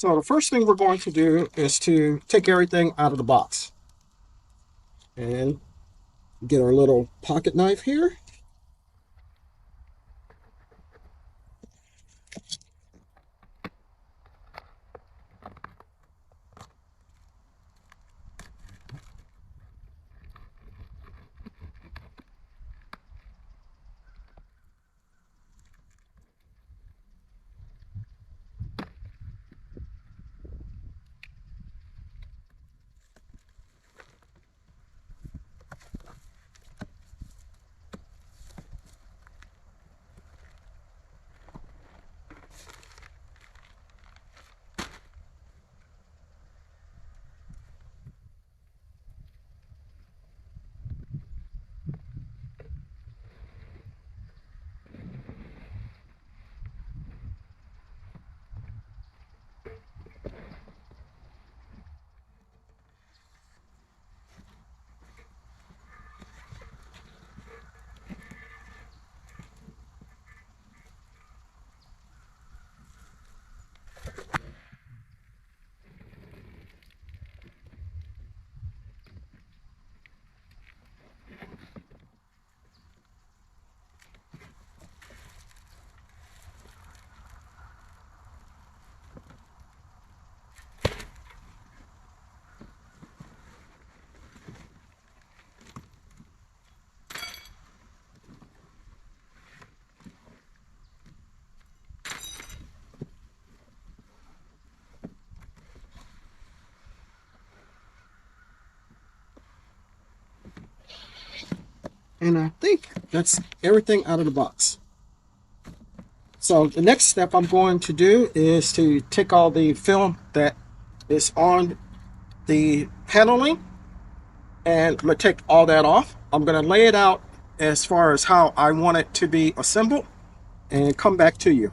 So the first thing we're going to do is to take everything out of the box and get our little pocket knife here. And I think that's everything out of the box. So the next step I'm going to do is to take all the film that is on the paneling, and I'm going to take all that off. I'm going to lay it out as far as how I want it to be assembled and come back to you.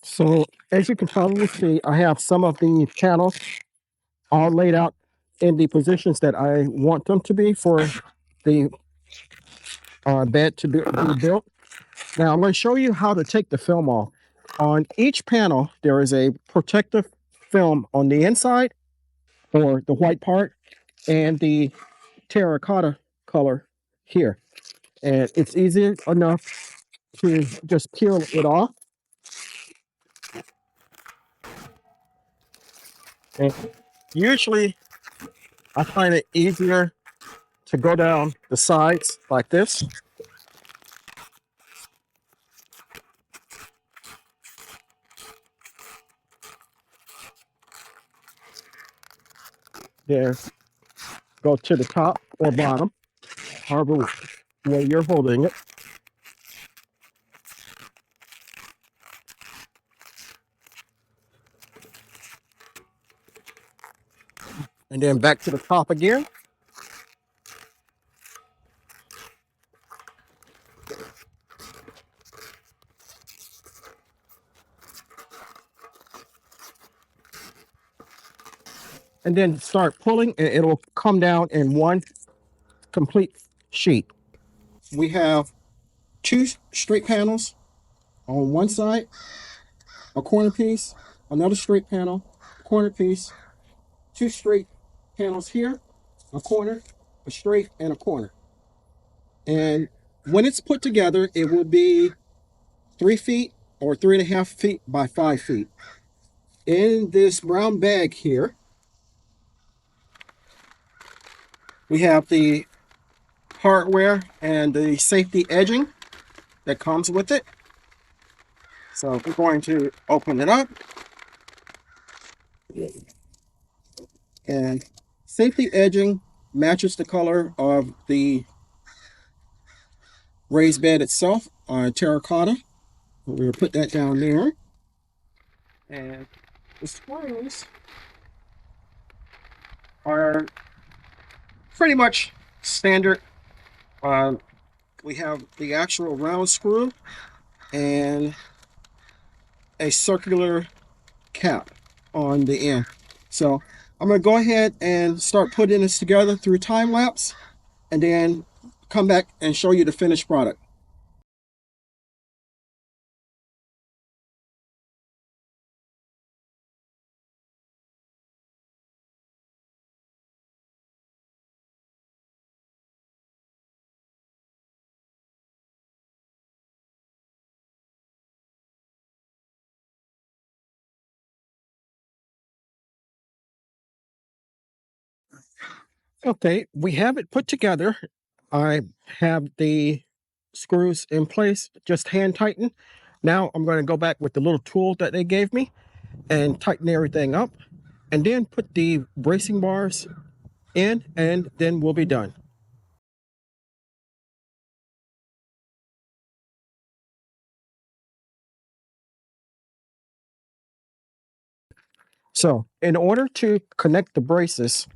So as you can probably see, I have some of the channels all laid out in the positions that I want them to be for the bed to be built. Now I'm going to show you how to take the film off. On each panel, there is a protective film on the inside, or the white part, and the terracotta color here. And it's easy enough to just peel it off. And usually I find it easier to go down the sides like this. There, go to the top or bottom, however way you're holding it. And then back to the top again. And then start pulling, and it'll come down in one complete sheet. We have two straight panels on one side, a corner piece, another straight panel, corner piece, two straight panels here, a corner, a straight, and a corner. And when it's put together, it will be 3 feet or 3.5 feet by 5 feet. In this brown bag here, we have the hardware and the safety edging that comes with it. So we're going to open it up. And safety edging matches the color of the raised bed itself on terracotta. We'll put that down there. And the screws are pretty much standard. We have the actual round screw and a circular cap on the end. So I'm going to go ahead and start putting this together through time lapse and then come back and show you the finished product. Okay, we have it put together. I have the screws in place, just hand tighten. Now I'm going to go back with the little tool that they gave me and tighten everything up and then put the bracing bars in, and then we'll be done. So in order to connect the braces,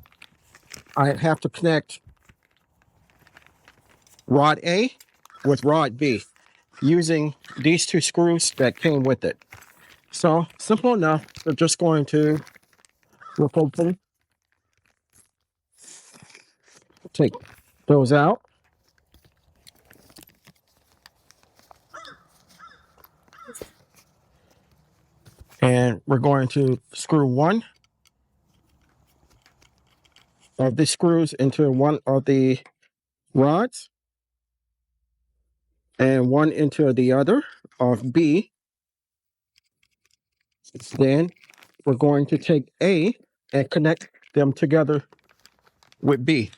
I have to connect rod A with rod B using these two screws that came with it. So simple enough. We're just going to rip open, take those out. And we're going to screw one of the screws into one of the rods and one into the other of B. Then we're going to take A and connect them together with B.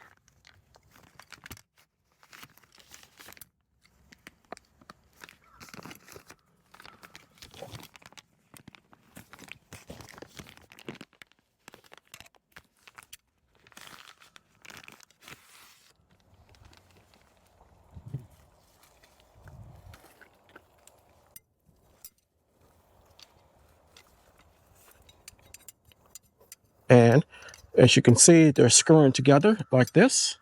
And as you can see, they're screwing together like this.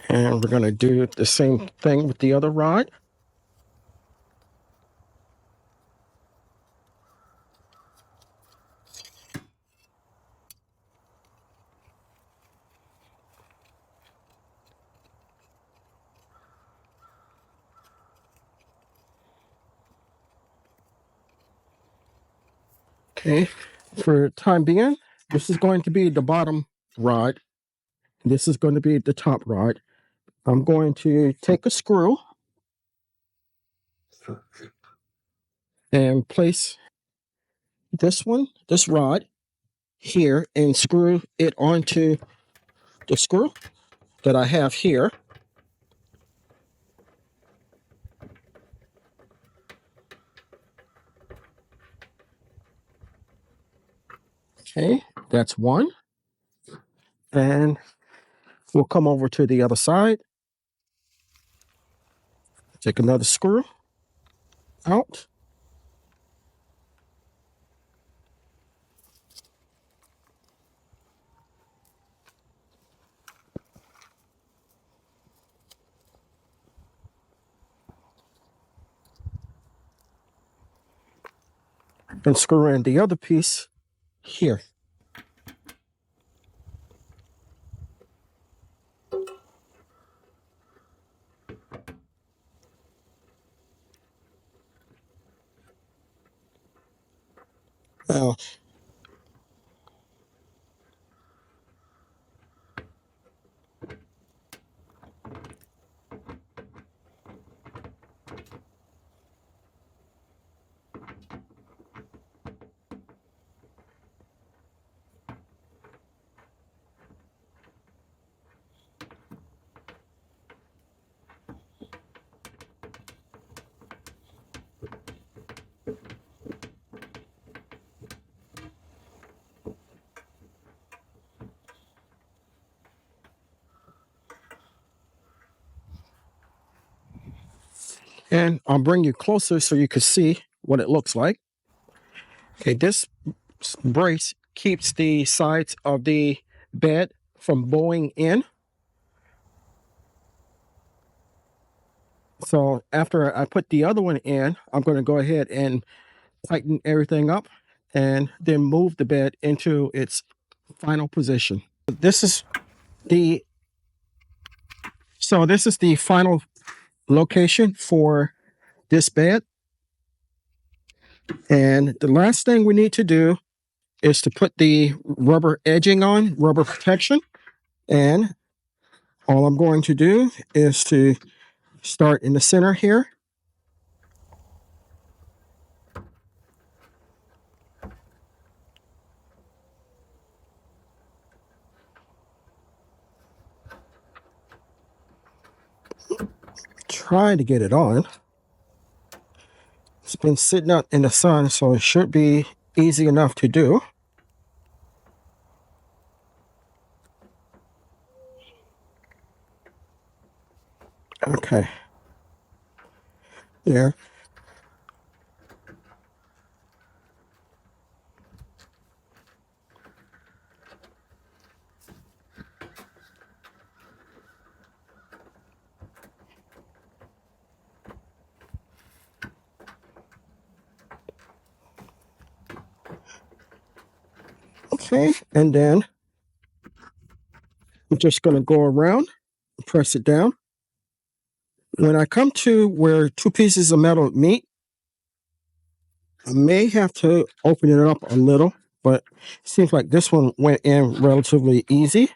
And we're going to do the same thing with the other rod. Okay, for time being, this is going to be the bottom rod. This is going to be the top rod. I'm going to take a screw and place this rod here and screw it onto the screw that I have here. Okay, that's one. And we'll come over to the other side. Take another screw out. And screw in the other piece here. Now, And I'll bring you closer so you can see what it looks like. Okay, this brace keeps the sides of the bed from bowing in. So after I put the other one in, I'm going to go ahead and tighten everything up and then move the bed into its final position. This is the final location for this bed. And the last thing we need to do is to put the rubber edging on, rubber protection. And all I'm going to do is to start in the center here. Try to get it on. It's been sitting out in the sun, so it should be easy enough to do. Okay. There. Okay, and then I'm just going to go around, press it down. When I come to where two pieces of metal meet, I may have to open it up a little, but it seems like this one went in relatively easy.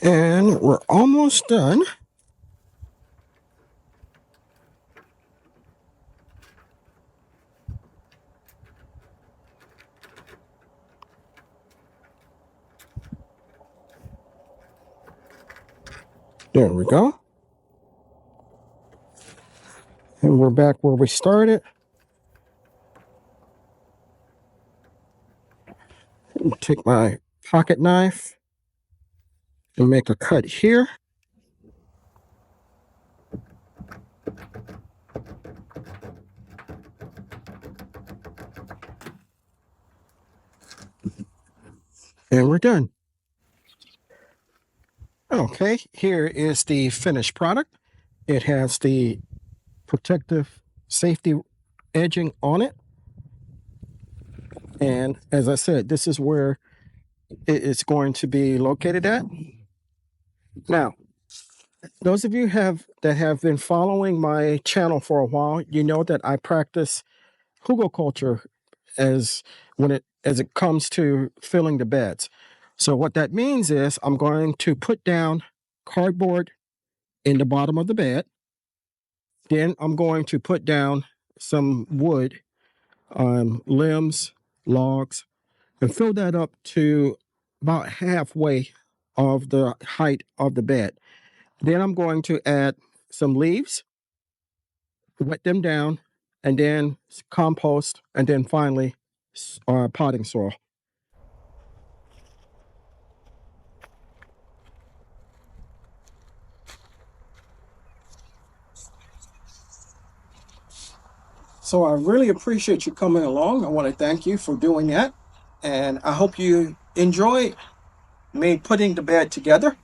And we're almost done. There we go. And we're back where we started. Take my pocket knife and make a cut here. And we're done. Okay, here is the finished product. It has the protective safety edging on it. And as I said, this is where it is going to be located at. Now, those of you that have been following my channel for a while, you know that I practice hugelkultur as it comes to filling the beds. So what that means is I'm going to put down cardboard in the bottom of the bed. Then I'm going to put down some wood, limbs, logs, and fill that up to about halfway of the height of the bed. Then I'm going to add some leaves, wet them down, and then compost, and then finally potting soil. So I really appreciate you coming along. I want to thank you for doing that. And I hope you enjoy me putting the bed together.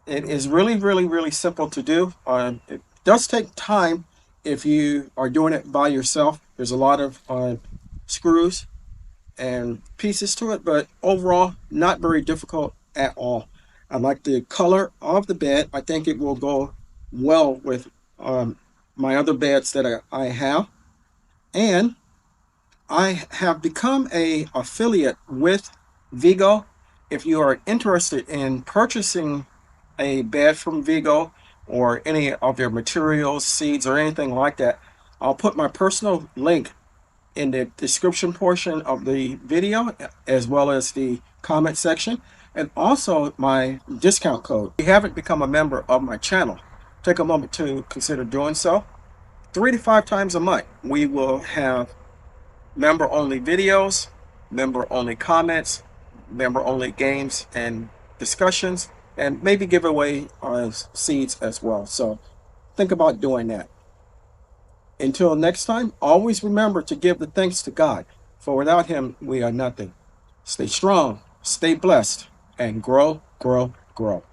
It is really, really, really simple to do. It does take time if you are doing it by yourself. There's a lot of screws and pieces to it, but overall, not very difficult at all. I like the color of the bed. I think it will go well with my other beds that I have. And I have become a affiliate with VEGO. If you are interested in purchasing a bed from VEGO or any of their materials, seeds, or anything like that, I'll put my personal link in the description portion of the video, as well as the comment section, and also my discount code. If you haven't become a member of my channel, take a moment to consider doing so. 3 to 5 times a month, we will have member-only videos, member-only comments, member-only games and discussions, and maybe give away seeds as well. So think about doing that. Until next time, always remember to give the thanks to God, for without him, we are nothing. Stay strong, stay blessed, and grow, grow, grow.